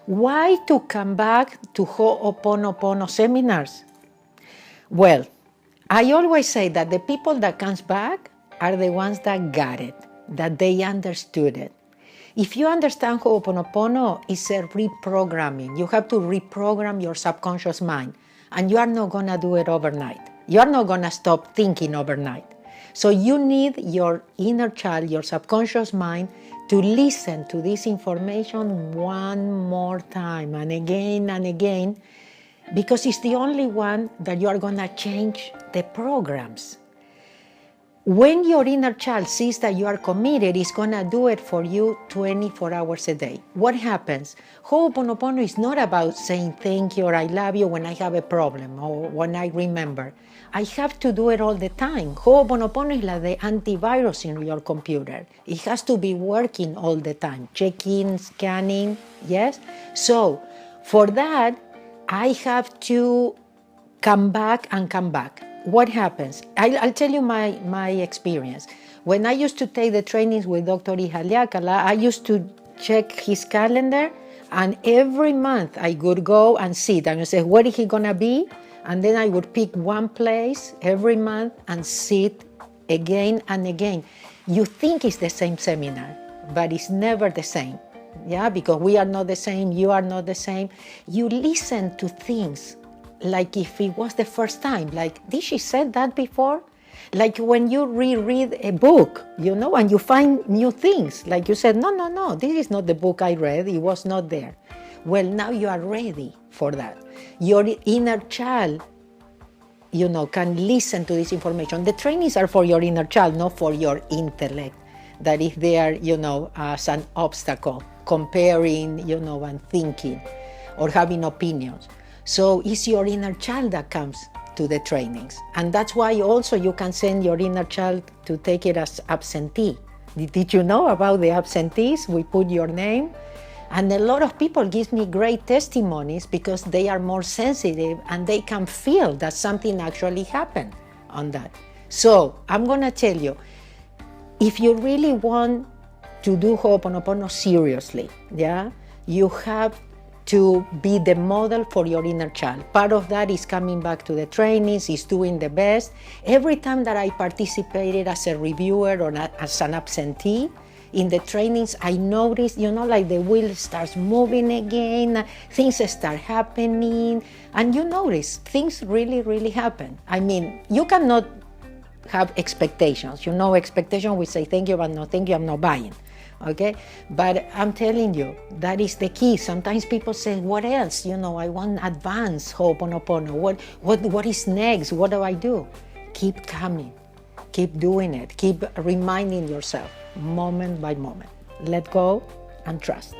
Why to come back to oponopono seminars? Well, I always say that the people that comes back are the ones that got it, that they understood it. If you understand Ho'oponopono, it's a reprogramming. You have to reprogram your subconscious mind, and you are not going to do it overnight. You are not going to stop thinking overnight. So you need your inner child, your subconscious mind, to listen to this information one more time and again, because it's the only one that you are going to change the programs. When your inner child sees that you are committed, it's going to do it for you 24 hours a day. What happens? Ho'oponopono is not about saying thank you or I love you when I have a problem or when I remember. I have to do it all the time. Ho'oponopono is like the antivirus in your computer. It has to be working all the time, checking, scanning, yes? So for that, I have to come back and come back. What happens? I'll tell you my experience. When I used to take the trainings with Dr. Ihaliakala, I used to check his calendar, and every month I would go and sit and say, where is he going to be? And then I would pick one place every month and sit again and again. You think it's the same seminar, but it's never the same. Yeah, because we are not the same, you are not the same. You listen to things like if it was the first time, like, did she said that before? Like when you reread a book, you know, and you find new things. Like you said, no, this is not the book I read, it was not there. Well, now you are ready for that. Your inner child, you know, can listen to this information. The trainings are for your inner child, not for your intellect, that is there, you know, as an obstacle, comparing, you know, and thinking or having opinions. So it's your inner child that comes to the trainings. And that's why also you can send your inner child to take it as absentee. Did you know about the absentees? We put your name. And a lot of people give me great testimonies because they are more sensitive and they can feel that something actually happened on that. So I'm going to tell you, if you really want to do Ho'oponopono seriously, yeah, you have to be the model for your inner child. Part of that is coming back to the trainings, is doing the best. Every time that I participated as a reviewer or as an absentee in the trainings, I noticed, you know, like the wheel starts moving again, things start happening, and you notice things really happen. I mean, you cannot have expectations. You know, expectation, we say thank you, but no thank you, I'm not buying. Okay, but I'm telling you, that is the key. Sometimes people say, what else? You know, I want advanced Ho'oponopono. What is next? What do I do? Keep coming, keep doing it, keep reminding yourself, moment by moment. Let go and trust.